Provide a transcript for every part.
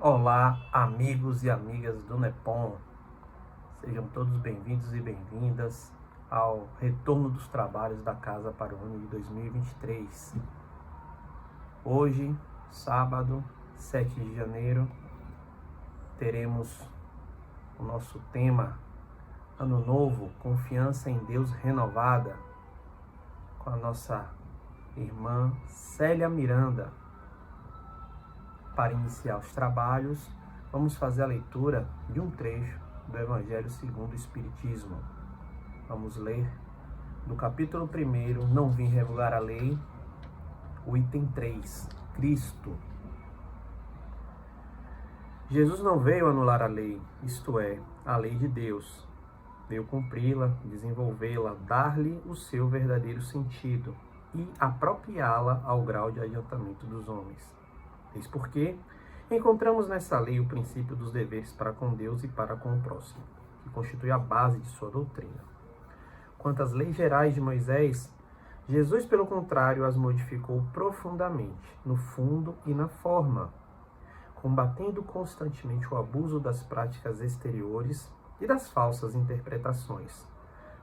Olá, amigos e amigas do Nepom. Sejam todos bem-vindos e bem-vindas ao retorno dos trabalhos da casa para o ano de 2023. Hoje, sábado, 7 de janeiro, teremos o nosso tema Ano Novo, Confiança em Deus Renovada, com a nossa irmã Célia Miranda. Para iniciar os trabalhos, vamos fazer a leitura de um trecho do Evangelho segundo o Espiritismo. Vamos ler do capítulo 1, Não Vim Revogar a Lei, o item 3, Cristo. Jesus não veio anular a lei, isto é, a lei de Deus. Veio cumpri-la, desenvolvê-la, dar-lhe o seu verdadeiro sentido e apropriá-la ao grau de adiantamento dos homens. Eis porque encontramos nessa lei o princípio dos deveres para com Deus e para com o próximo, que constitui a base de sua doutrina. Quanto às leis gerais de Moisés, Jesus, pelo contrário, as modificou profundamente, no fundo e na forma, combatendo constantemente o abuso das práticas exteriores e das falsas interpretações.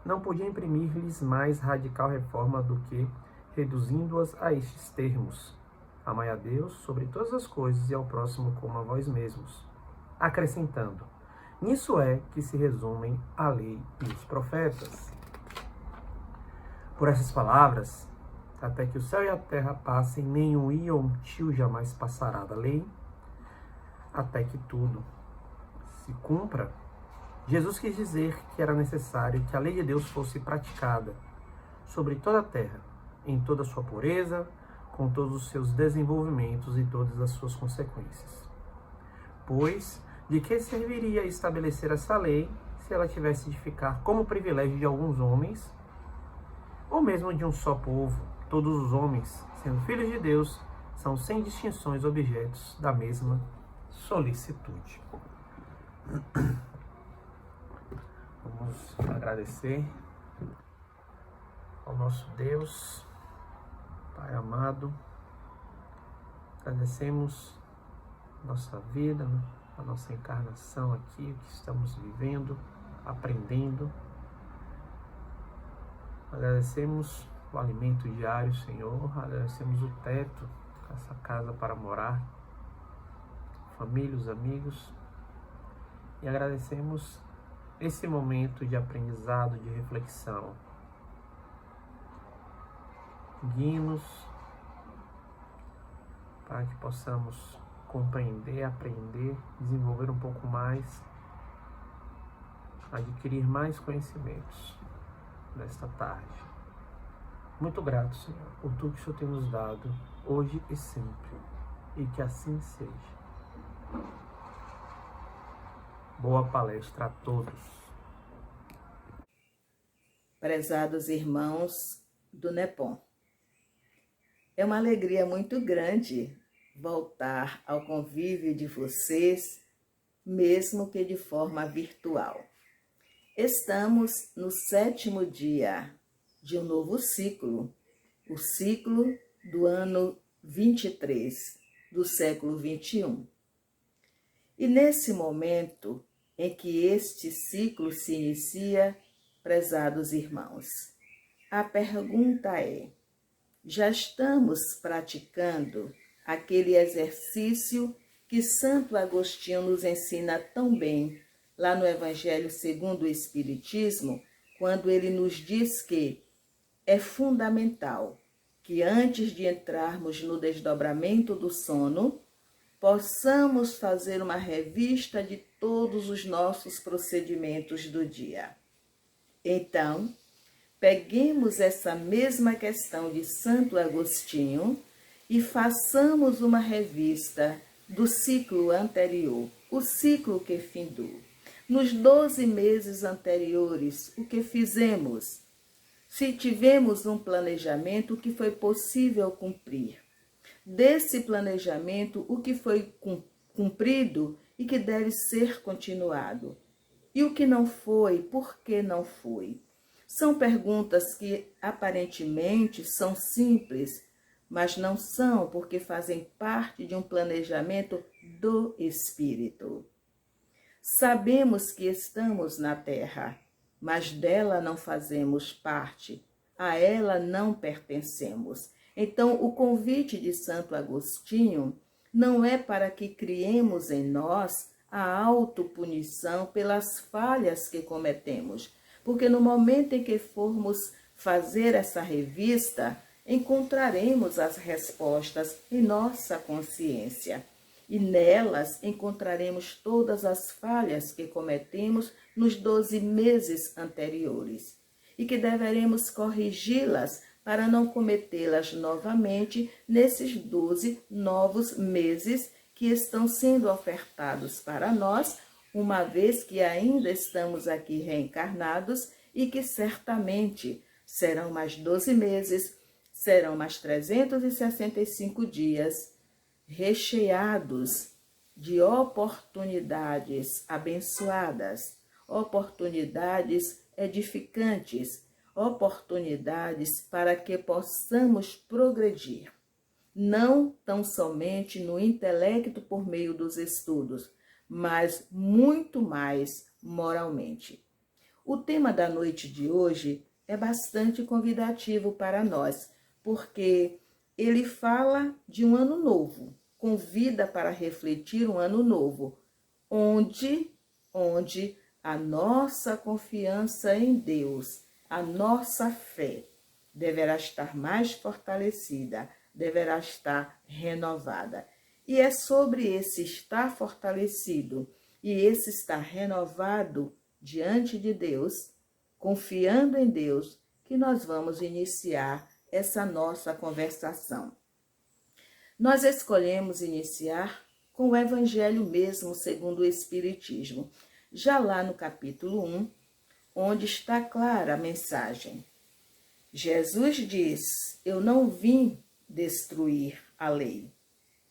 Não podia imprimir-lhes mais radical reforma do que reduzindo-as a estes termos: amai a Deus sobre todas as coisas e ao próximo como a vós mesmos, acrescentando: nisso é que se resumem a lei e os profetas. Por essas palavras, até que o céu e a terra passem, nenhum i ou um tio jamais passará da lei, até que tudo se cumpra. Jesus quis dizer que era necessário que a lei de Deus fosse praticada sobre toda a terra, em toda a sua pureza, com todos os seus desenvolvimentos e todas as suas consequências. Pois, de que serviria estabelecer essa lei se ela tivesse de ficar como privilégio de alguns homens, ou mesmo de um só povo? Todos os homens, sendo filhos de Deus, são sem distinções objetos da mesma solicitude. Vamos agradecer ao nosso Deus, Pai amado. Agradecemos nossa vida, a nossa encarnação aqui, o que estamos vivendo, aprendendo. Agradecemos o alimento diário, Senhor. Agradecemos o teto, essa casa para morar, família, os amigos. E agradecemos esse momento de aprendizado, de reflexão. Guie-nos para que possamos compreender, aprender, desenvolver um pouco mais, adquirir mais conhecimentos nesta tarde. Muito grato, Senhor, por tudo que o Senhor tem nos dado, hoje e sempre, e que assim seja. Boa palestra a todos. Prezados irmãos do Nepom, é uma alegria muito grande voltar ao convívio de vocês, mesmo que de forma virtual. Estamos no 7º dia de um novo ciclo, o ciclo do ano 23, do século 21. E nesse momento em que este ciclo se inicia, prezados irmãos, a pergunta é: já estamos praticando aquele exercício que Santo Agostinho nos ensina tão bem lá no Evangelho segundo o Espiritismo, quando ele nos diz que é fundamental que antes de entrarmos no desdobramento do sono, possamos fazer uma revista de todos os nossos procedimentos do dia. Então, peguemos essa mesma questão de Santo Agostinho e façamos uma revista do ciclo anterior, o ciclo que findou. Nos 12 meses anteriores, o que fizemos? Se tivemos um planejamento, o que foi possível cumprir? Desse planejamento, o que foi cumprido e que deve ser continuado? E o que não foi, por que não foi? São perguntas que aparentemente são simples, mas não são, porque fazem parte de um planejamento do Espírito. Sabemos que estamos na terra, mas dela não fazemos parte, a ela não pertencemos. Então, o convite de Santo Agostinho não é para que criemos em nós a autopunição pelas falhas que cometemos, porque no momento em que formos fazer essa revista, encontraremos as respostas em nossa consciência. E nelas encontraremos todas as falhas que cometemos nos 12 meses anteriores e que deveremos corrigi-las para não cometê-las novamente nesses 12 novos meses que estão sendo ofertados para nós, uma vez que ainda estamos aqui reencarnados e que certamente serão mais 12 meses, serão mais 365 dias, recheados de oportunidades abençoadas, oportunidades edificantes, oportunidades para que possamos progredir, não tão somente no intelecto por meio dos estudos, mas muito mais moralmente. O tema da noite de hoje é bastante convidativo para nós, porque ele fala de um ano novo, convida para refletir um ano novo, onde a nossa confiança em Deus, a nossa fé, deverá estar mais fortalecida, deverá estar renovada. E é sobre esse estar fortalecido e esse estar renovado diante de Deus, confiando em Deus, que nós vamos iniciar essa nossa conversação. Nós escolhemos iniciar com o Evangelho mesmo, segundo o Espiritismo, já lá no capítulo 1, onde está clara a mensagem. Jesus diz: eu não vim destruir a lei,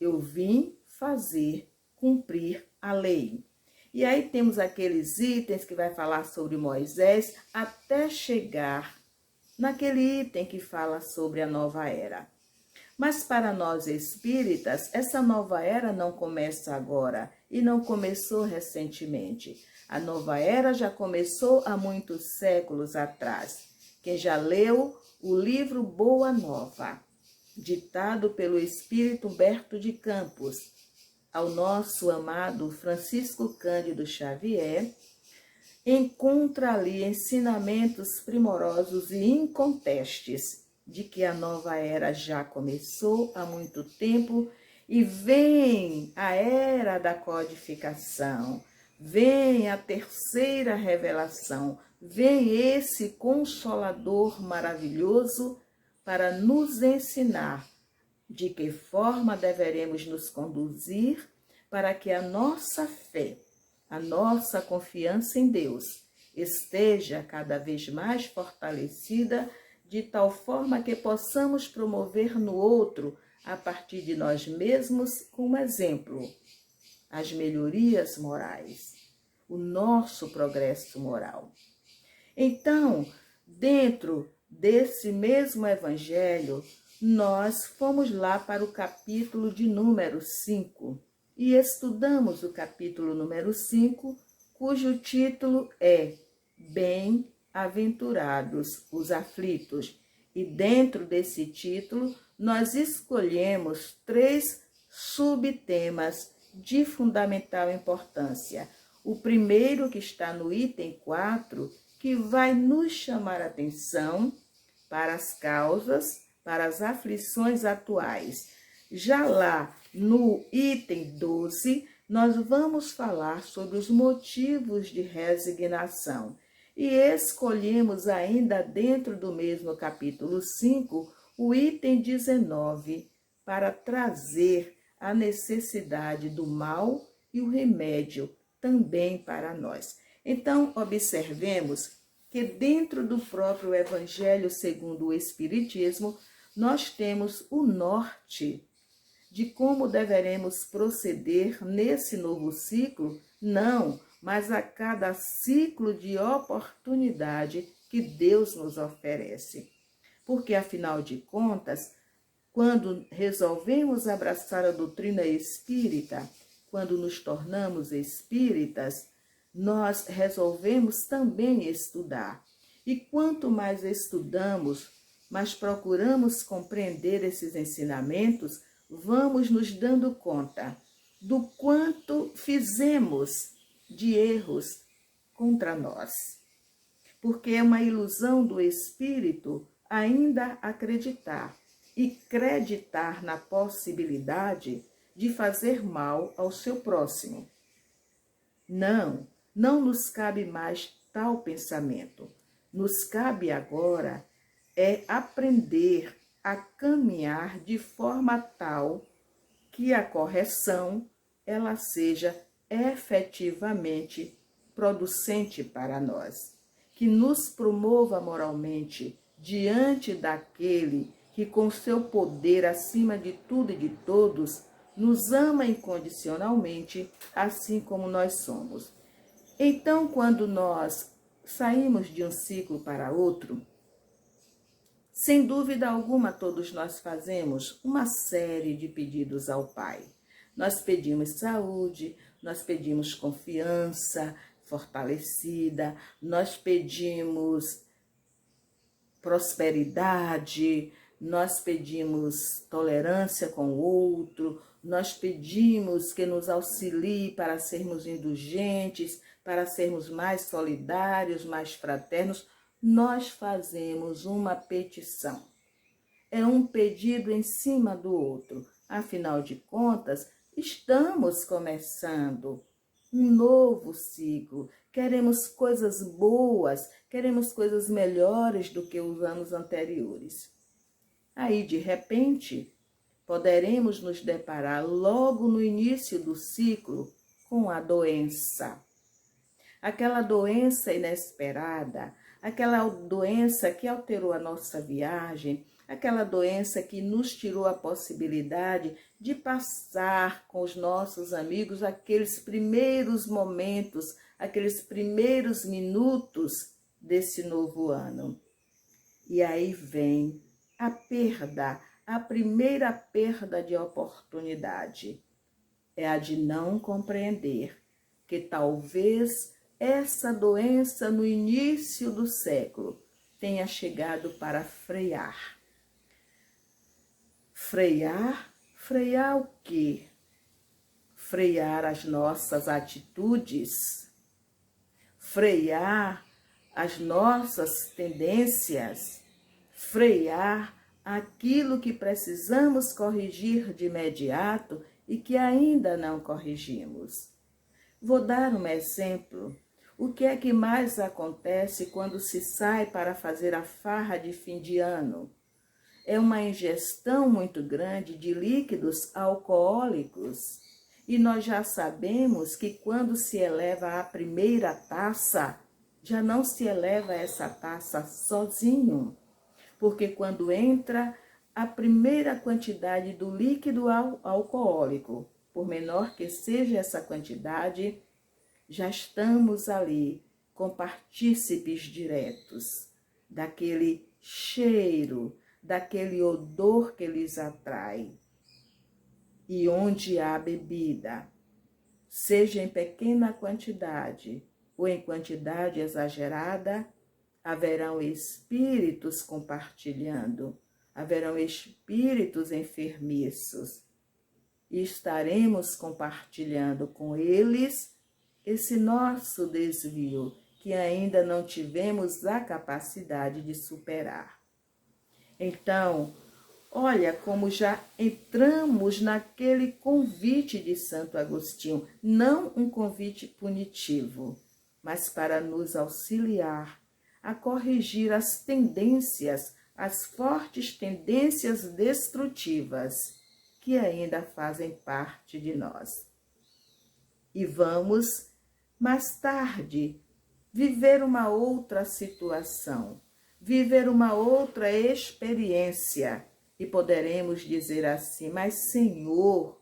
eu vim fazer cumprir a lei. E aí temos aqueles itens que vai falar sobre Moisés, até chegar naquele item que fala sobre a nova era. Mas para nós espíritas, essa nova era não começa agora e não começou recentemente. A nova era já começou há muitos séculos atrás. Quem já leu o livro Boa Nova, ditado pelo espírito Humberto de Campos, ao nosso amado Francisco Cândido Xavier, encontra ali ensinamentos primorosos e incontestes de que a nova era já começou há muito tempo e vem a era da codificação, vem a terceira revelação, vem esse Consolador maravilhoso para nos ensinar de que forma deveremos nos conduzir para que a nossa fé, a nossa confiança em Deus esteja cada vez mais fortalecida, de tal forma que possamos promover no outro, a partir de nós mesmos, como exemplo, as melhorias morais, o nosso progresso moral. Então, dentro desse mesmo Evangelho, nós fomos lá para o capítulo de número 5 e estudamos o capítulo número 5, cujo título é Bem-aventurados os aflitos. E dentro desse título, nós escolhemos 3 subtemas de fundamental importância. O primeiro, que está no item 4, que vai nos chamar a atenção para as causas, para as aflições atuais. Já lá no item 12, nós vamos falar sobre os motivos de resignação. E escolhemos ainda dentro do mesmo capítulo 5, o item 19, para trazer a necessidade do mal e o remédio também para nós. Então, observemos que dentro do próprio Evangelho segundo o Espiritismo, nós temos o norte de como deveremos proceder nesse novo ciclo, não, mas a cada ciclo de oportunidade que Deus nos oferece. Porque, afinal de contas, quando resolvemos abraçar a doutrina espírita, quando nos tornamos espíritas, nós resolvemos também estudar. E quanto mais estudamos, mais procuramos compreender esses ensinamentos, vamos nos dando conta do quanto fizemos de erros contra nós. Porque é uma ilusão do espírito ainda acreditar e creditar na possibilidade de fazer mal ao seu próximo. Não nos cabe mais tal pensamento. Nos cabe agora aprender a caminhar de forma tal que a correção ela seja efetivamente producente para nós, que nos promova moralmente diante daquele que com seu poder acima de tudo e de todos nos ama incondicionalmente, assim como nós somos. Então, quando nós saímos de um ciclo para outro, sem dúvida alguma, todos nós fazemos uma série de pedidos ao Pai. Nós pedimos saúde, nós pedimos confiança fortalecida, nós pedimos prosperidade, nós pedimos tolerância com o outro, nós pedimos que nos auxilie para sermos indulgentes, para sermos mais solidários, mais fraternos. Nós fazemos uma petição. É um pedido em cima do outro. Afinal de contas, estamos começando um novo ciclo. Queremos coisas boas, queremos coisas melhores do que os anos anteriores. Aí, de repente, poderemos nos deparar logo no início do ciclo com a doença. Aquela doença inesperada, aquela doença que alterou a nossa viagem, aquela doença que nos tirou a possibilidade de passar com os nossos amigos aqueles primeiros momentos, aqueles primeiros minutos desse novo ano. E aí vem a perda, a primeira perda de oportunidade. É a de não compreender que talvez essa doença no início do século tenha chegado para frear. Frear o quê? Frear as nossas atitudes, frear as nossas tendências, frear aquilo que precisamos corrigir de imediato e que ainda não corrigimos. Vou dar um exemplo. O que é que mais acontece quando se sai para fazer a farra de fim de ano? É uma ingestão muito grande de líquidos alcoólicos. E nós já sabemos que quando se eleva a primeira taça, já não se eleva essa taça sozinho. Porque quando entra a primeira quantidade do líquido alcoólico, por menor que seja essa quantidade, já estamos ali com partícipes diretos daquele cheiro, daquele odor que lhes atrai. E onde há bebida, seja em pequena quantidade ou em quantidade exagerada, haverão espíritos compartilhando, haverão espíritos enfermiços. E estaremos compartilhando com eles esse nosso desvio, que ainda não tivemos a capacidade de superar. Então, olha como já entramos naquele convite de Santo Agostinho, não um convite punitivo, mas para nos auxiliar a corrigir as tendências, as fortes tendências destrutivas que ainda fazem parte de nós. E vamos, mais tarde, viver uma outra situação, viver uma outra experiência, e poderemos dizer assim: mas Senhor,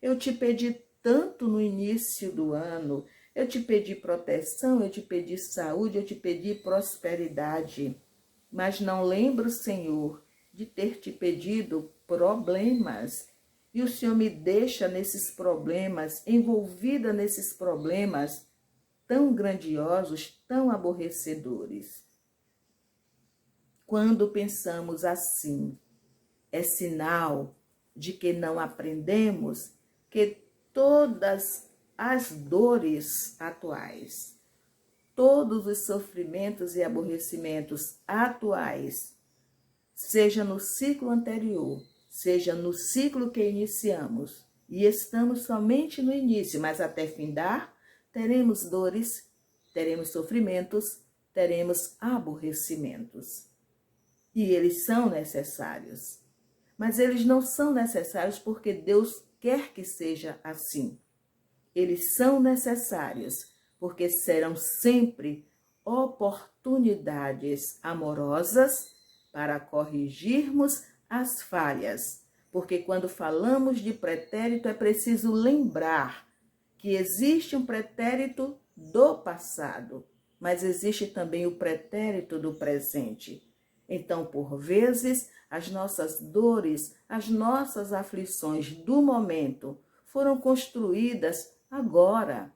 eu te pedi tanto no início do ano, eu te pedi proteção, eu te pedi saúde, eu te pedi prosperidade, mas não lembro, Senhor, de ter te pedido problemas. E o Senhor me deixa nesses problemas, envolvida nesses problemas tão grandiosos, tão aborrecedores. Quando pensamos assim, é sinal de que não aprendemos que todas as dores atuais, todos os sofrimentos e aborrecimentos atuais, seja no ciclo anterior, seja no ciclo que iniciamos, e estamos somente no início, mas até findar, teremos dores, teremos sofrimentos, teremos aborrecimentos. E eles são necessários. Mas eles não são necessários porque Deus quer que seja assim. Eles são necessários porque serão sempre oportunidades amorosas para corrigirmos as falhas. Porque quando falamos de pretérito, é preciso lembrar que existe um pretérito do passado, mas existe também o pretérito do presente. Então, por vezes, as nossas dores, as nossas aflições do momento foram construídas agora.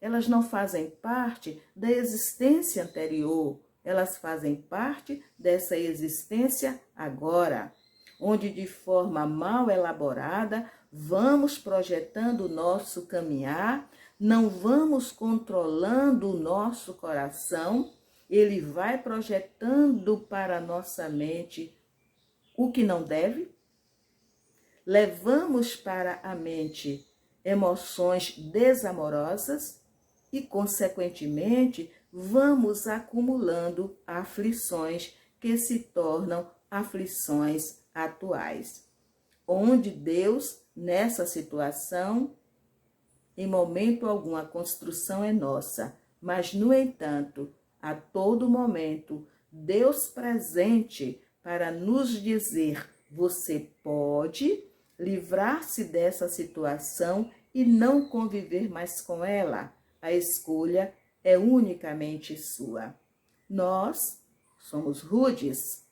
Elas não fazem parte da existência anterior, elas fazem parte dessa existência agora, onde de forma mal elaborada vamos projetando o nosso caminhar, não vamos controlando o nosso coração, ele vai projetando para a nossa mente o que não deve, levamos para a mente emoções desamorosas e, consequentemente, vamos acumulando aflições que se tornam aflições atuais. Onde Deus, nessa situação, em momento algum a construção é nossa, mas, no entanto, a todo momento, Deus presente para nos dizer: você pode livrar-se dessa situação e não conviver mais com ela. A escolha é unicamente sua. Nós somos rudes.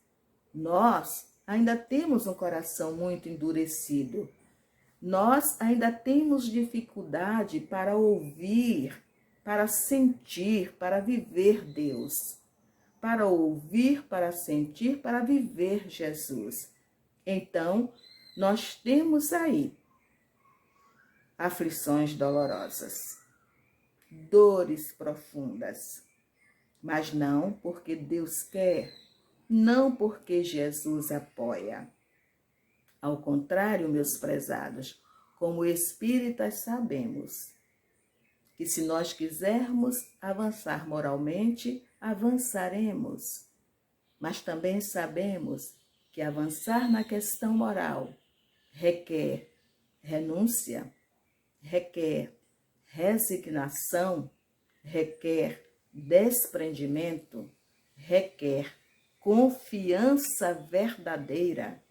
Nós ainda temos um coração muito endurecido. Nós ainda temos dificuldade para ouvir, para sentir, para viver Deus. Para ouvir, para sentir, para viver Jesus. Então, nós temos aí aflições dolorosas, dores profundas, mas não porque Deus quer, não porque Jesus apoia. Ao contrário, meus prezados, como espíritas sabemos que se nós quisermos avançar moralmente, avançaremos. Mas também sabemos que avançar na questão moral requer renúncia, requer resignação, requer desprendimento, requer confiança verdadeira,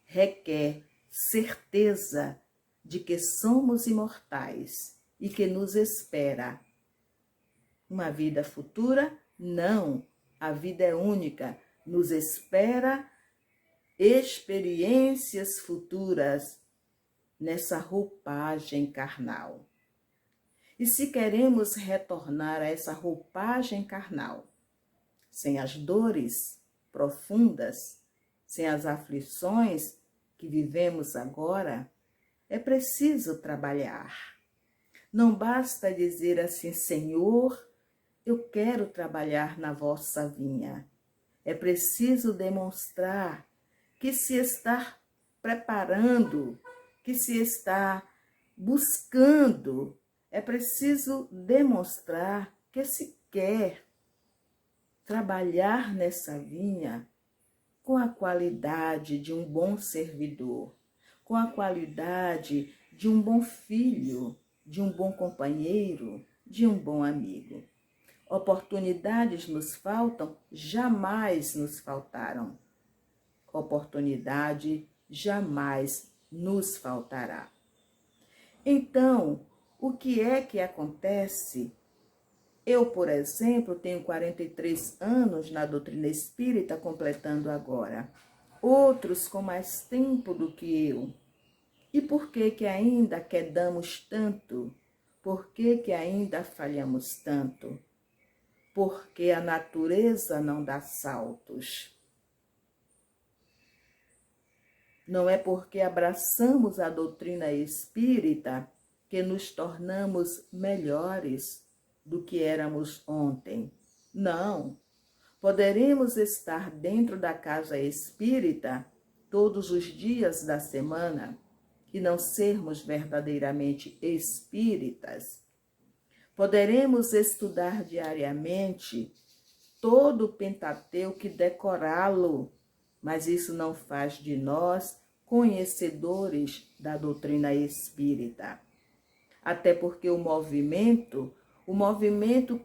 requer certeza de que somos imortais e que nos espera uma vida futura. Não, a vida é única, nos espera experiências futuras nessa roupagem carnal. E se queremos retornar a essa roupagem carnal, sem as dores profundas, sem as aflições que vivemos agora, é preciso trabalhar. Não basta dizer assim: Senhor, eu quero trabalhar na vossa vinha. É preciso demonstrar que se está preparando, que se está buscando. É preciso demonstrar que se quer trabalhar nessa vinha com a qualidade de um bom servidor, com a qualidade de um bom filho, de um bom companheiro, de um bom amigo. Oportunidades nos faltam, jamais nos faltaram. Oportunidade jamais nos faltará. Então, o que é que acontece? Eu, por exemplo, tenho 43 anos na doutrina espírita, completando agora. Outros com mais tempo do que eu. E por que que ainda quedamos tanto? Por que que ainda falhamos tanto? Porque a natureza não dá saltos. Não é porque abraçamos a doutrina espírita que nos tornamos melhores do que éramos ontem. Não. Poderemos estar dentro da casa espírita todos os dias da semana e não sermos verdadeiramente espíritas. Poderemos estudar diariamente todo o Pentateuco e decorá-lo, mas isso não faz de nós conhecedores da doutrina espírita. Até porque o movimento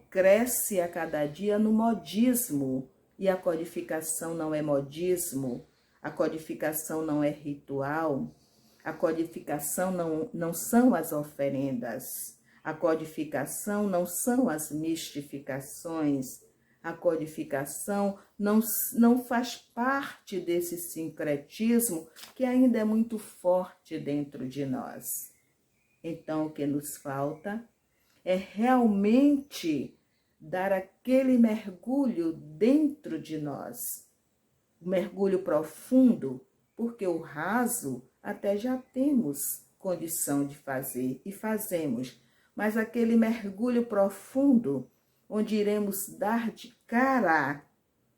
cresce a cada dia no modismo, e a codificação não é modismo, a codificação não é ritual, a codificação não são as oferendas, a codificação não são as mistificações, a codificação não faz parte desse sincretismo que ainda é muito forte dentro de nós. Então, o que nos falta é realmente dar aquele mergulho dentro de nós, um mergulho profundo, porque o raso até já temos condição de fazer e fazemos, mas aquele mergulho profundo, onde iremos dar de cara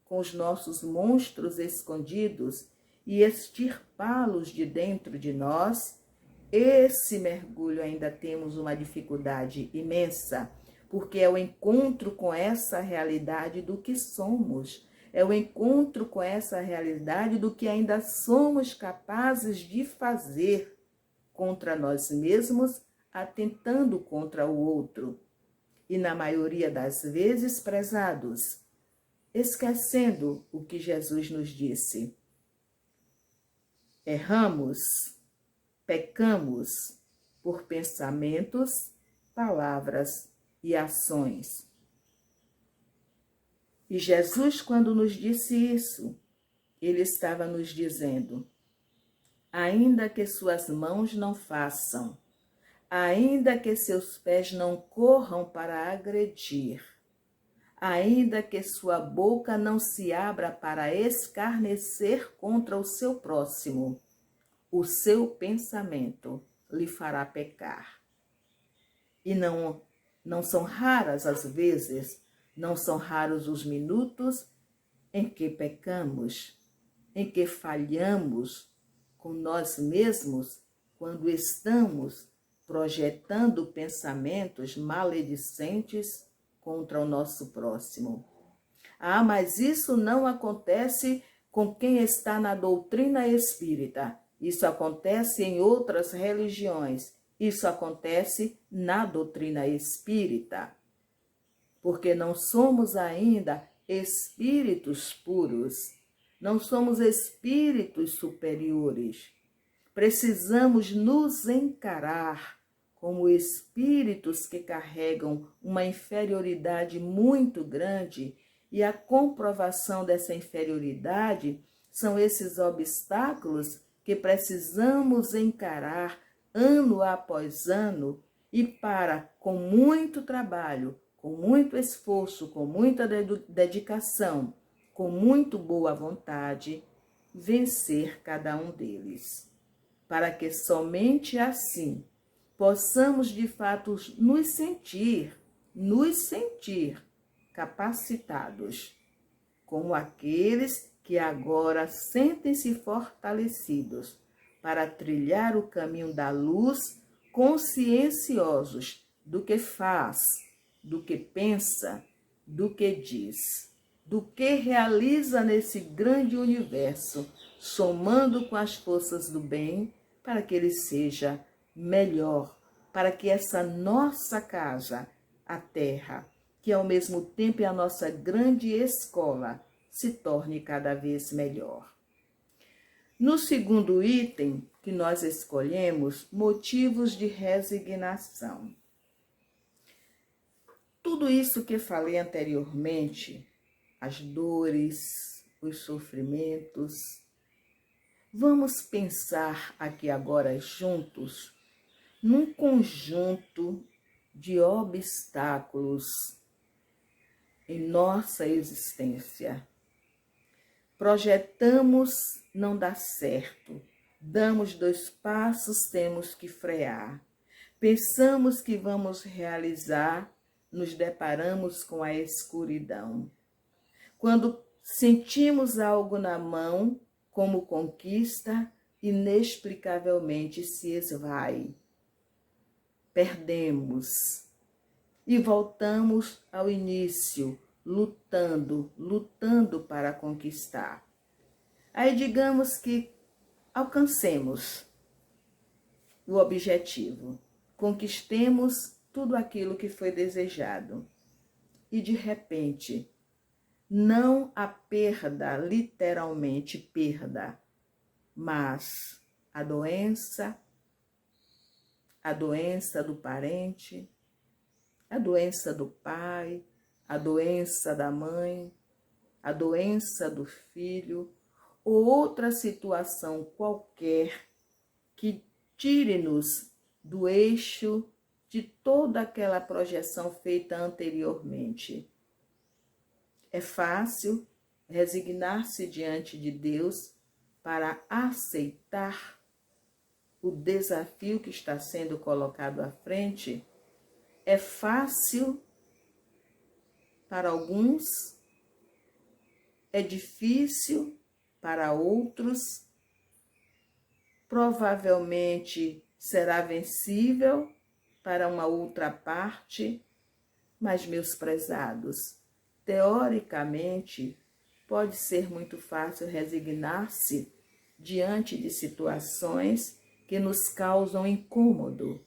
com os nossos monstros escondidos e extirpá-los de dentro de nós, esse mergulho ainda temos uma dificuldade imensa, porque é o encontro com essa realidade do que somos, é o encontro com essa realidade do que ainda somos capazes de fazer contra nós mesmos, atentando contra o outro. E na maioria das vezes, prezados, esquecendo o que Jesus nos disse. Erramos, pecamos por pensamentos, palavras e ações. E Jesus, quando nos disse isso, ele estava nos dizendo: ainda que suas mãos não façam, ainda que seus pés não corram para agredir, ainda que sua boca não se abra para escarnecer contra o seu próximo, o seu pensamento lhe fará pecar. E não são raras as vezes, não são raros os minutos em que pecamos, em que falhamos com nós mesmos, quando estamos projetando pensamentos maledicentes contra o nosso próximo. Ah, mas isso não acontece com quem está na doutrina espírita. Isso acontece em outras religiões. Isso acontece na doutrina espírita. Porque não somos ainda espíritos puros. Não somos espíritos superiores. Precisamos nos encarar como espíritos que carregam uma inferioridade muito grande, e a comprovação dessa inferioridade são esses obstáculos que precisamos encarar ano após ano, e com muito trabalho, com muito esforço, com muita dedicação, com muito boa vontade, vencer cada um deles, para que somente assim possamos de fato nos sentir capacitados, como aqueles que agora sentem-se fortalecidos para trilhar o caminho da luz, conscienciosos do que faz, do que pensa, do que diz, do que realiza nesse grande universo, somando com as forças do bem para que ele seja melhor, para que essa nossa casa, a Terra, que ao mesmo tempo é a nossa grande escola, se torne cada vez melhor. No segundo item que nós escolhemos, motivos de resignação. Tudo isso que falei anteriormente, as dores, os sofrimentos, Vamos pensar aqui agora juntos num conjunto de obstáculos em nossa existência. Projetamos, não dá certo. Damos 2 passos, temos que frear. Pensamos que vamos realizar, nos deparamos com a escuridão. Quando sentimos algo na mão, como conquista, inexplicavelmente se esvai. Perdemos e voltamos ao início, lutando para conquistar. Aí digamos que alcancemos o objetivo, conquistemos tudo aquilo que foi desejado. E de repente, não a perda, literalmente perda, mas a doença do parente, a doença do pai, a doença da mãe, a doença do filho, ou outra situação qualquer que tire-nos do eixo de toda aquela projeção feita anteriormente. É fácil resignar-se diante de Deus para aceitar o desafio que está sendo colocado à frente. É fácil para alguns, é difícil para outros, provavelmente será vencível para uma outra parte, mas, meus prezados, teoricamente, pode ser muito fácil resignar-se diante de situações que nos causam incômodo.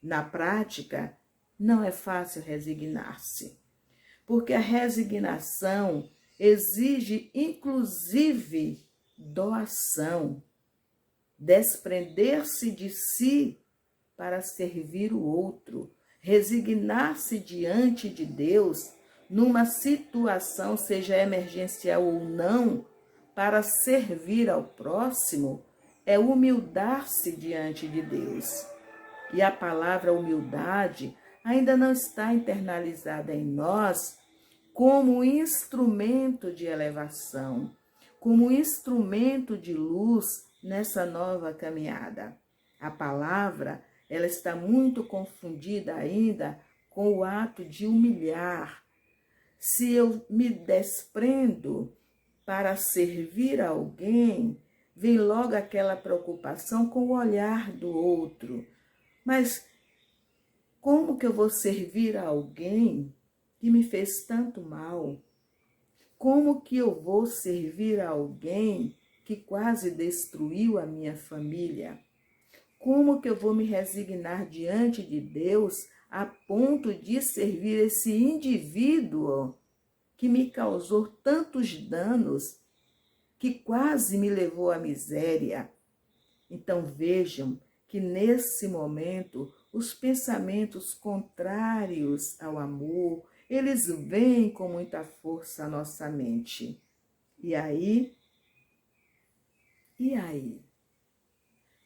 Na prática, não é fácil resignar-se, porque a resignação exige, inclusive, doação, desprender-se de si para servir o outro, resignar-se diante de Deus numa situação, seja emergencial ou não, para servir ao próximo, é humildar-se diante de Deus. E a palavra humildade ainda não está internalizada em nós como instrumento de elevação, como instrumento de luz nessa nova caminhada. A palavra, ela está muito confundida ainda com o ato de humilhar. Se eu me desprendo para servir a alguém, vem logo aquela preocupação com o olhar do outro. Mas como que eu vou servir a alguém que me fez tanto mal? Como que eu vou servir a alguém que quase destruiu a minha família? Como que eu vou me resignar diante de Deus a ponto de servir esse indivíduo que me causou tantos danos, que quase me levou à miséria? Então vejam que nesse momento os pensamentos contrários ao amor, eles vêm com muita força à nossa mente. E aí?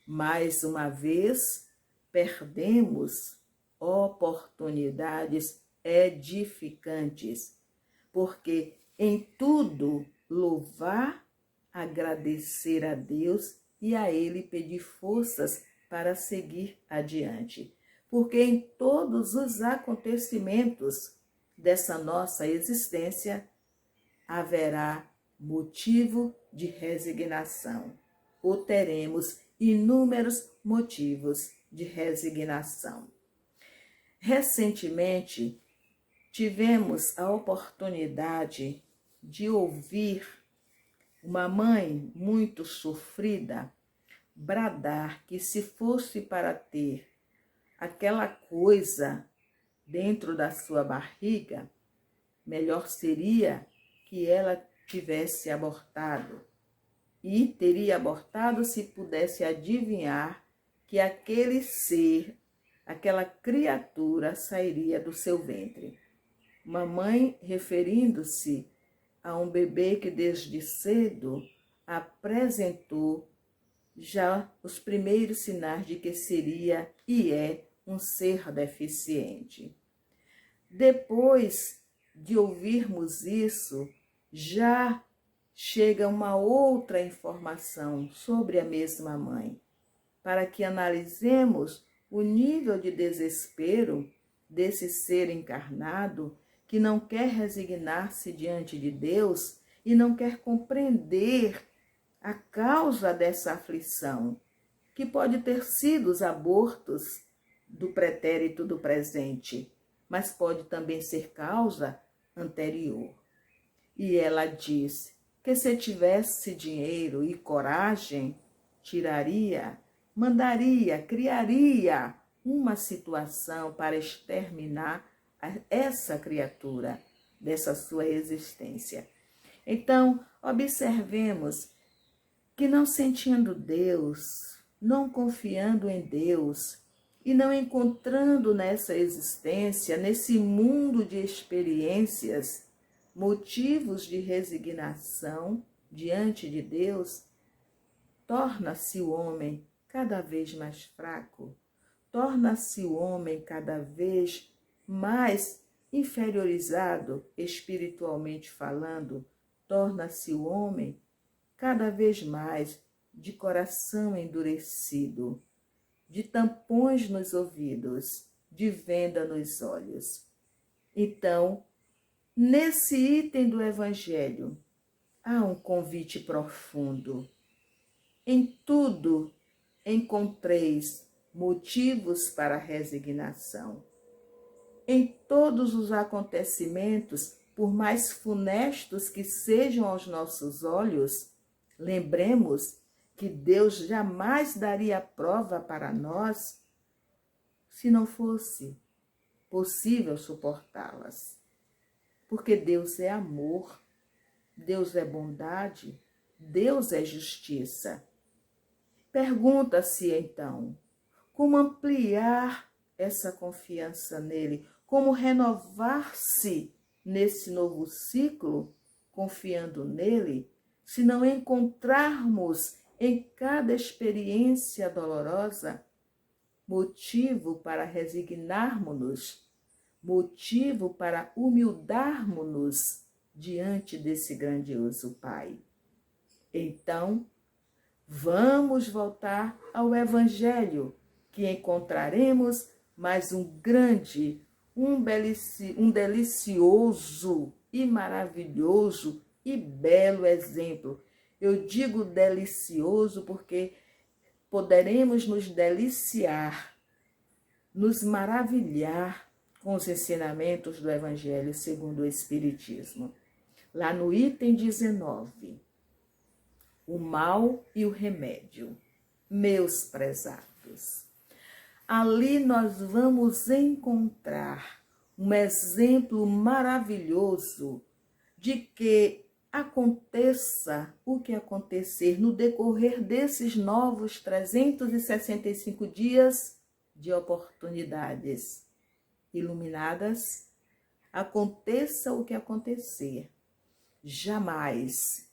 Mais uma vez, perdemos oportunidades edificantes, porque em tudo louvar, agradecer a Deus e a Ele pedir forças para seguir adiante. Porque em todos os acontecimentos dessa nossa existência haverá motivo de resignação, ou teremos inúmeros motivos de resignação. Recentemente, tivemos a oportunidade de ouvir uma mãe muito sofrida bradar que se fosse para ter aquela coisa dentro da sua barriga, melhor seria que ela tivesse abortado. E teria abortado se pudesse adivinhar que aquele ser, aquela criatura sairia do seu ventre. Mamãe referindo-se a um bebê que desde cedo apresentou já os primeiros sinais de que seria e é um ser deficiente. Depois de ouvirmos isso, já chega uma outra informação sobre a mesma mãe, para que analisemos o nível de desespero desse ser encarnado que não quer resignar-se diante de Deus e não quer compreender a causa dessa aflição, que pode ter sido os abortos do pretérito do presente, mas pode também ser causa anterior. E ela diz que se tivesse dinheiro e coragem, tiraria, mandaria, criaria uma situação para exterminar essa criatura dessa sua existência. Então, observemos que não sentindo Deus, não confiando em Deus e não encontrando nessa existência, nesse mundo de experiências, motivos de resignação diante de Deus, torna-se o homem cada vez mais fraco, torna-se o homem cada vez mais inferiorizado espiritualmente falando, torna-se o homem cada vez mais de coração endurecido, de tampões nos ouvidos, de venda nos olhos. Então, nesse item do Evangelho, há um convite profundo. Em tudo encontreis motivos para a resignação. Em todos os acontecimentos, por mais funestos que sejam aos nossos olhos, lembremos que Deus jamais daria prova para nós se não fosse possível suportá-las. Porque Deus é amor, Deus é bondade, Deus é justiça. Pergunta-se então, como ampliar essa confiança nele? Como renovar-se nesse novo ciclo, confiando nele, se não encontrarmos em cada experiência dolorosa motivo para resignarmos-nos, motivo para humildarmos-nos diante desse grandioso Pai. Então, vamos voltar ao Evangelho, que encontraremos mais um grande, um delicioso e maravilhoso e belo exemplo. Eu digo delicioso porque poderemos nos deliciar, nos maravilhar com os ensinamentos do Evangelho segundo o Espiritismo. Lá no item 19, o mal e o remédio. Meus prezados, ali nós vamos encontrar um exemplo maravilhoso de que aconteça o que acontecer no decorrer desses novos 365 dias de oportunidades iluminadas, aconteça o que acontecer, jamais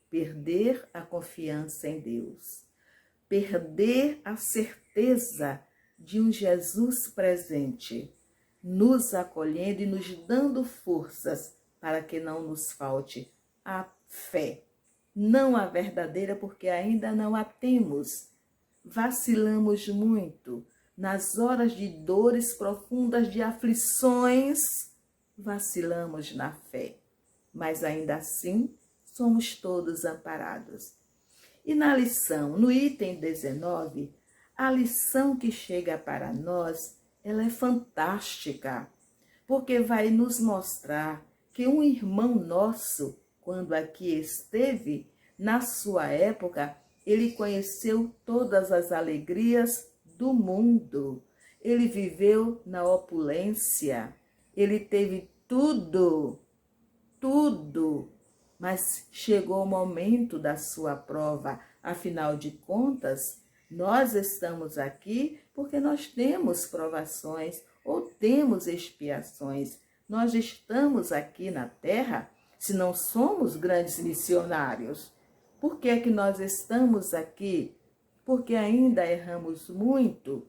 perder a confiança em Deus, perder a certeza de um Jesus presente, nos acolhendo e nos dando forças para que não nos falte a fé. Não a verdadeira, porque ainda não a temos. Vacilamos muito. Nas horas de dores profundas, de aflições, vacilamos na fé. Mas ainda assim, somos todos amparados. E na lição, no item 19, a lição que chega para nós, ela é fantástica, porque vai nos mostrar que um irmão nosso, quando aqui esteve, na sua época, ele conheceu todas as alegrias do mundo. Ele viveu na opulência, ele teve tudo, mas chegou o momento da sua prova. Afinal de contas, nós estamos aqui porque nós temos provações ou temos expiações. Nós estamos aqui na Terra, se não somos grandes missionários, Por que é que nós estamos aqui? Porque ainda erramos muito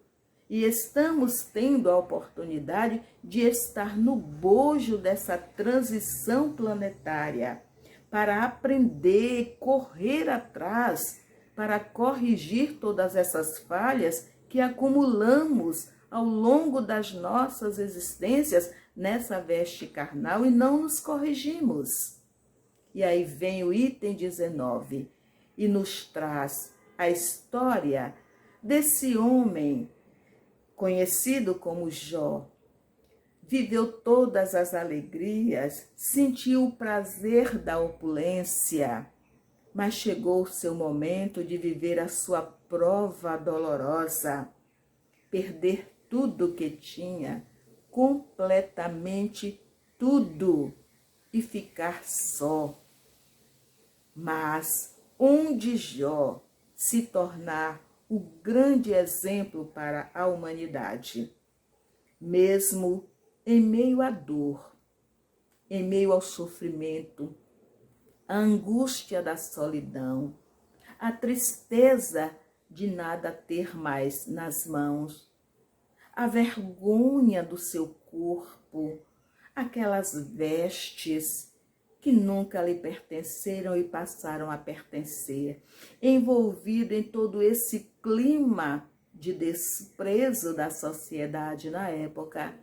e estamos tendo a oportunidade de estar no bojo dessa transição planetária para aprender, correr atrás, para corrigir todas essas falhas que acumulamos ao longo das nossas existências nessa veste carnal e não nos corrigimos. E aí vem o item 19 e nos traz a história desse homem conhecido como Jó. Viveu todas as alegrias, sentiu o prazer da opulência, mas chegou o seu momento de viver a sua prova dolorosa, perder tudo que tinha, completamente tudo, e ficar só. Mas onde Jó se tornar o grande exemplo para a humanidade, mesmo em meio à dor, em meio ao sofrimento, a angústia da solidão, a tristeza de nada ter mais nas mãos, a vergonha do seu corpo, aquelas vestes que nunca lhe pertenceram e passaram a pertencer, envolvido em todo esse clima de desprezo da sociedade na época.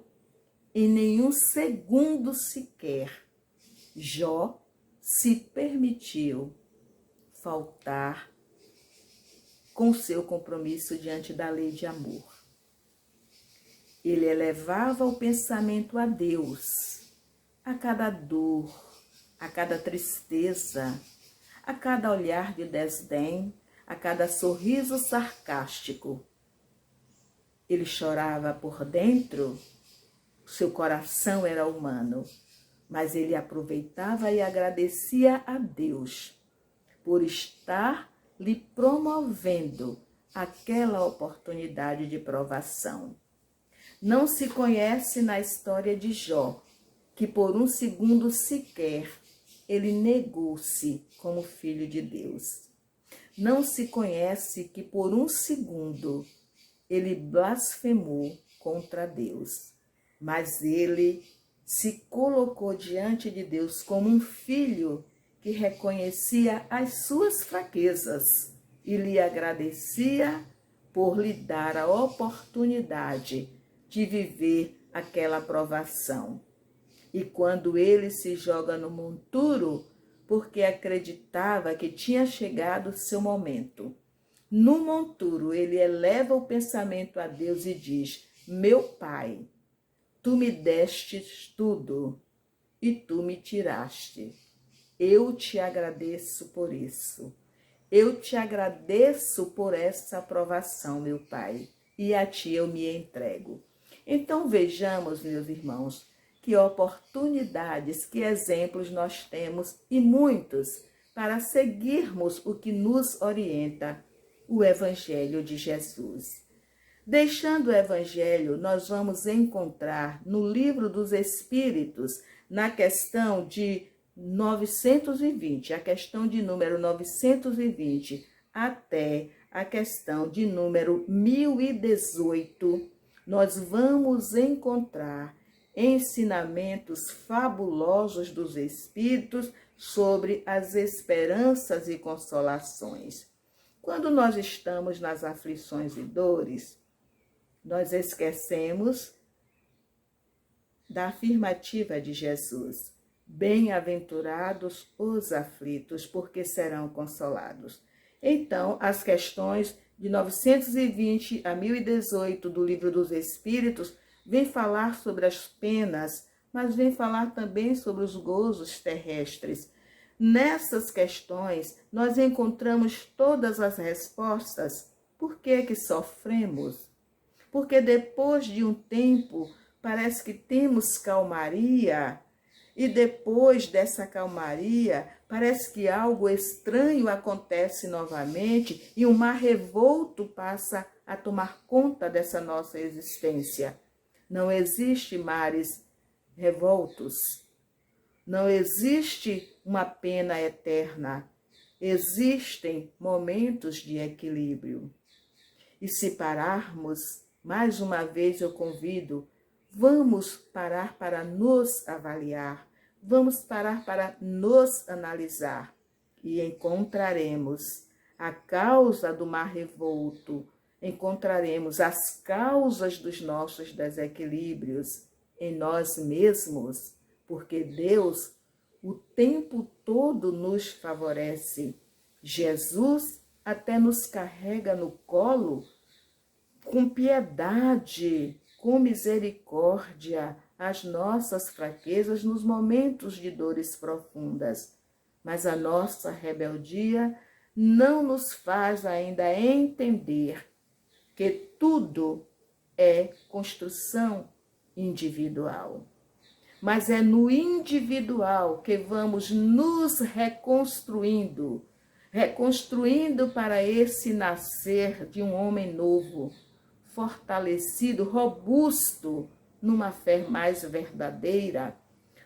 Em nenhum segundo sequer, Jó se permitiu faltar com seu compromisso diante da lei de amor. Ele elevava o pensamento a Deus, a cada dor, a cada tristeza, a cada olhar de desdém, a cada sorriso sarcástico. Ele chorava por dentro, seu coração era humano, mas ele aproveitava e agradecia a Deus por estar lhe promovendo aquela oportunidade de provação. Não se conhece na história de Jó que por um segundo sequer ele negou-se como filho de Deus. Não se conhece que por um segundo ele blasfemou contra Deus, mas ele se colocou diante de Deus como um filho que reconhecia as suas fraquezas e lhe agradecia por lhe dar a oportunidade de viver aquela provação. E quando ele se joga no monturo, porque acreditava que tinha chegado o seu momento, no monturo ele eleva o pensamento a Deus e diz: meu Pai, tu me destes tudo e tu me tiraste. Eu te agradeço por isso. Eu te agradeço por essa aprovação, meu Pai, e a ti eu me entrego. Então vejamos, meus irmãos, que oportunidades, que exemplos nós temos e muitos para seguirmos o que nos orienta o Evangelho de Jesus. Deixando o Evangelho, nós vamos encontrar no Livro dos Espíritos, na questão de 920, a questão de número 920, até a questão de número 1018, nós vamos encontrar ensinamentos fabulosos dos Espíritos sobre as esperanças e consolações. Quando nós estamos nas aflições e dores, nós esquecemos da afirmativa de Jesus: bem-aventurados os aflitos, porque serão consolados. Então, as questões de 920 a 1018 do Livro dos Espíritos vem falar sobre as penas, mas vem falar também sobre os gozos terrestres. Nessas questões, nós encontramos todas as respostas. Por que sofremos? Porque depois de um tempo, parece que temos calmaria, e depois dessa calmaria, parece que algo estranho acontece novamente e um mar revolto passa a tomar conta dessa nossa existência. Não existe mares revoltos, não existe uma pena eterna. existem momentos de equilíbrio. E se pararmos, mais uma vez eu convido, vamos parar para nos avaliar, vamos parar para nos analisar e encontraremos a causa do mar revolto, encontraremos as causas dos nossos desequilíbrios em nós mesmos, porque Deus o tempo todo nos favorece. Jesus até nos carrega no colo com piedade, com misericórdia, as nossas fraquezas nos momentos de dores profundas. Mas a nossa rebeldia não nos faz ainda entender que tudo é construção individual. Mas é no individual que vamos nos reconstruindo para esse nascer de um homem novo, fortalecido, robusto, numa fé mais verdadeira,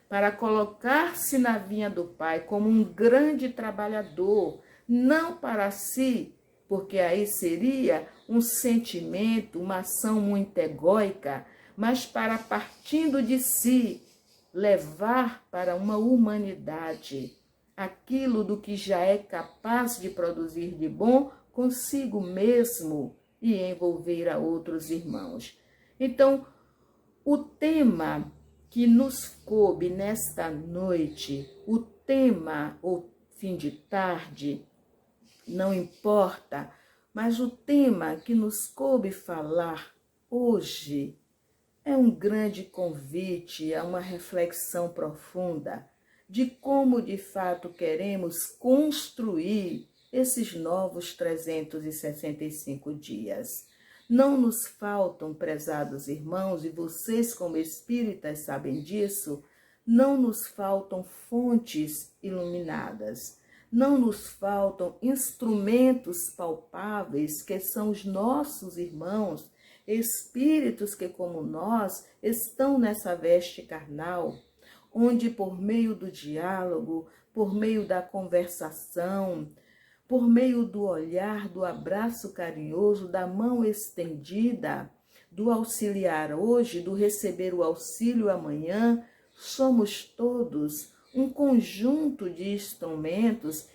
para colocar-se na vinha do Pai como um grande trabalhador, não para si, porque aí seria um sentimento, uma ação muito egóica, mas para, partindo de si, levar para uma humanidade aquilo do que já é capaz de produzir de bom consigo mesmo e envolver a outros irmãos. Então, o tema que nos coube nesta noite, o tema ou fim de tarde, não importa, mas o tema que nos coube falar hoje é um grande convite a uma reflexão profunda de como de fato queremos construir esses novos 365 dias. Não nos faltam, prezados irmãos, e vocês como espíritas sabem disso, não nos faltam fontes iluminadas, não nos faltam instrumentos palpáveis que são os nossos irmãos, espíritos que, como nós, estão nessa veste carnal, onde por meio do diálogo, por meio da conversação, por meio do olhar, do abraço carinhoso, da mão estendida, do auxiliar hoje, do receber o auxílio amanhã, somos todos um conjunto de instrumentos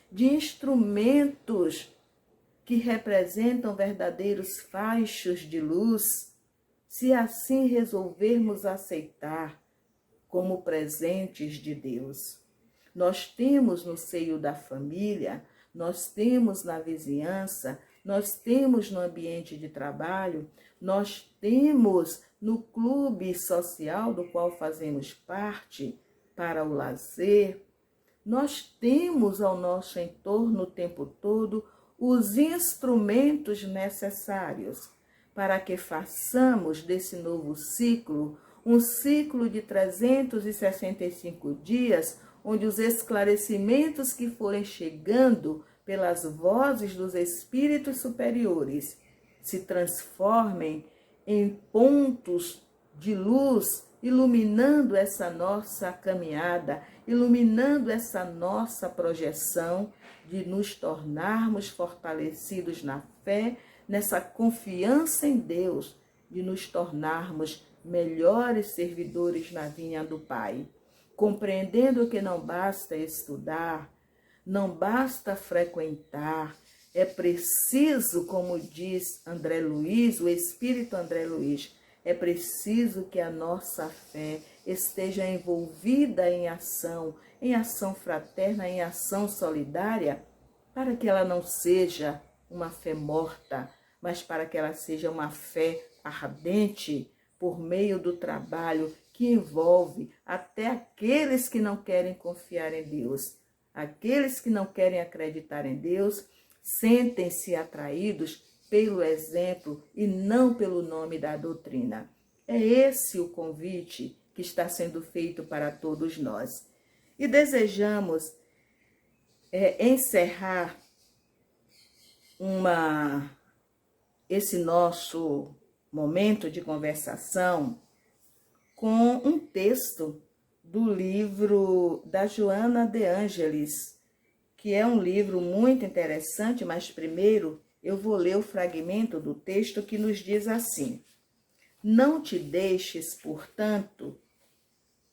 que representam verdadeiros faixos de luz, se assim resolvermos aceitar como presentes de Deus. Nós temos no seio da família, nós temos na vizinhança, nós temos no ambiente de trabalho, nós temos no clube social do qual fazemos parte para o lazer, nós temos ao nosso entorno o tempo todo os instrumentos necessários para que façamos desse novo ciclo um ciclo de 365 dias, onde os esclarecimentos que forem chegando pelas vozes dos espíritos superiores se transformem em pontos de luz, iluminando essa nossa caminhada, iluminando essa nossa projeção de nos tornarmos fortalecidos na fé, nessa confiança em Deus, de nos tornarmos melhores servidores na vinha do Pai, compreendendo que não basta estudar, não basta frequentar, é preciso, como diz André Luiz, o Espírito André Luiz, é preciso que a nossa fé esteja envolvida em ação fraterna, em ação solidária, para que ela não seja uma fé morta, mas para que ela seja uma fé ardente por meio do trabalho que envolve até aqueles que não querem confiar em Deus. Aqueles que não querem acreditar em Deus sentem-se atraídos pelo exemplo e não pelo nome da doutrina. É esse o convite que está sendo feito para todos nós. E desejamos encerrar esse nosso momento de conversação com um texto do livro da Joana de Ângeles, que é um livro muito interessante, mas primeiro eu vou ler o fragmento do texto que nos diz assim: não te deixes, portanto,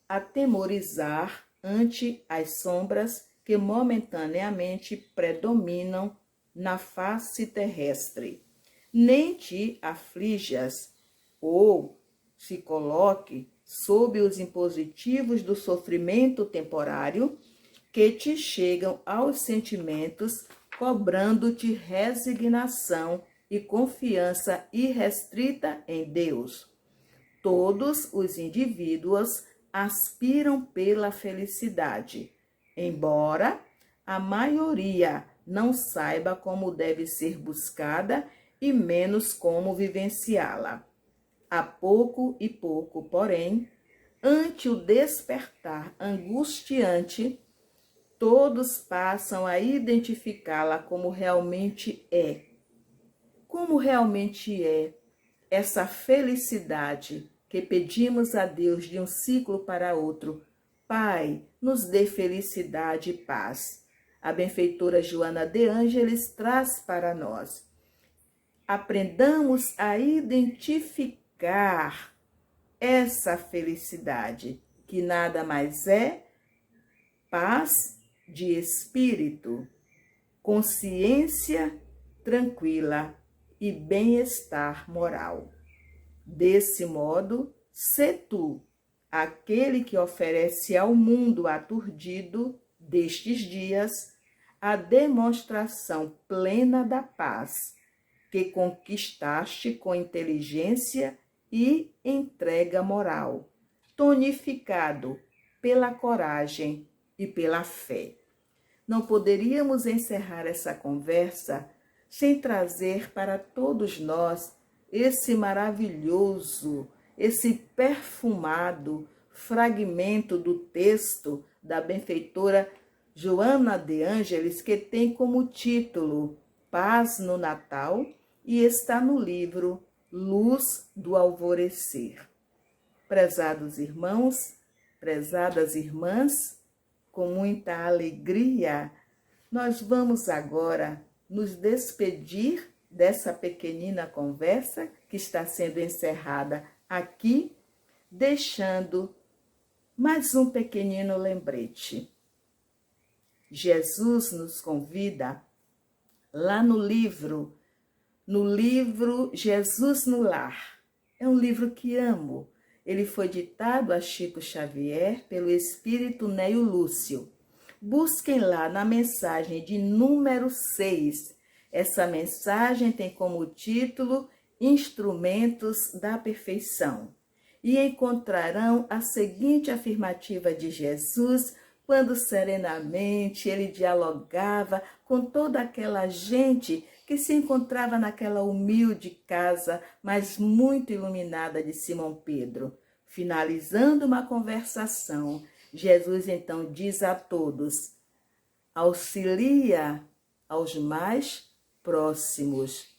atemorizar ante as sombras que momentaneamente predominam na face terrestre, nem te aflijas ou se coloque sob os impositivos do sofrimento temporário que te chegam aos sentimentos, cobrando-te resignação e confiança irrestrita em Deus. Todos os indivíduos aspiram pela felicidade, embora a maioria não saiba como deve ser buscada e menos como vivenciá-la. A pouco e pouco, porém, ante o despertar angustiante, todos passam a identificá-la como realmente é. Como realmente é essa felicidade que pedimos a Deus de um ciclo para outro. Pai, nos dê felicidade e paz. A benfeitora Joana de Ângeles traz para nós. Aprendamos a identificar essa felicidade, que nada mais é paz de espírito, consciência tranquila e bem-estar moral. Desse modo, sê tu aquele que oferece ao mundo aturdido destes dias a demonstração plena da paz que conquistaste com inteligência e entrega moral, tonificado pela coragem e pela fé. Não poderíamos encerrar essa conversa sem trazer para todos nós esse maravilhoso, esse perfumado fragmento do texto da benfeitora Joana de Ângeles, que tem como título Paz no Natal e está no livro Luz do Alvorecer. Prezados irmãos, prezadas irmãs, com muita alegria, nós vamos agora nos despedir dessa pequenina conversa que está sendo encerrada aqui, deixando mais um pequenino lembrete. Jesus nos convida lá no livro Jesus no Lar. É um livro que amo. Ele foi ditado a Chico Xavier pelo espírito Neio Lúcio. Busquem lá na mensagem de número 6. Essa mensagem tem como título Instrumentos da Perfeição. E encontrarão a seguinte afirmativa de Jesus, quando serenamente ele dialogava com toda aquela gente que se encontrava naquela humilde casa, mas muito iluminada de Simão Pedro. Finalizando uma conversação, Jesus então diz a todos: auxilia aos mais próximos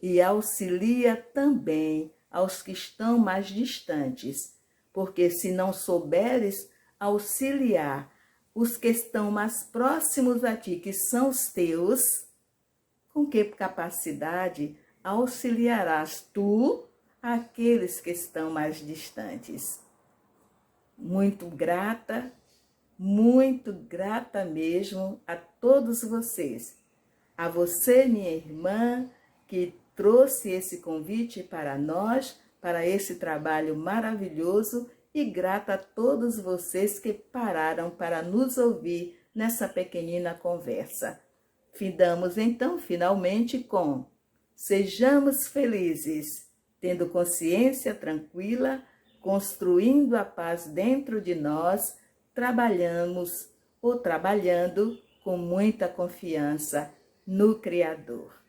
e auxilia também aos que estão mais distantes, porque se não souberes auxiliar os que estão mais próximos a ti, que são os teus, com que capacidade auxiliarás tu aqueles que estão mais distantes? Muito grata mesmo a todos vocês. A você, minha irmã, que trouxe esse convite para nós, para esse trabalho maravilhoso, e grata a todos vocês que pararam para nos ouvir nessa pequenina conversa. Findamos então, finalmente, com: sejamos felizes, tendo consciência tranquila, construindo a paz dentro de nós, trabalhando com muita confiança no Criador.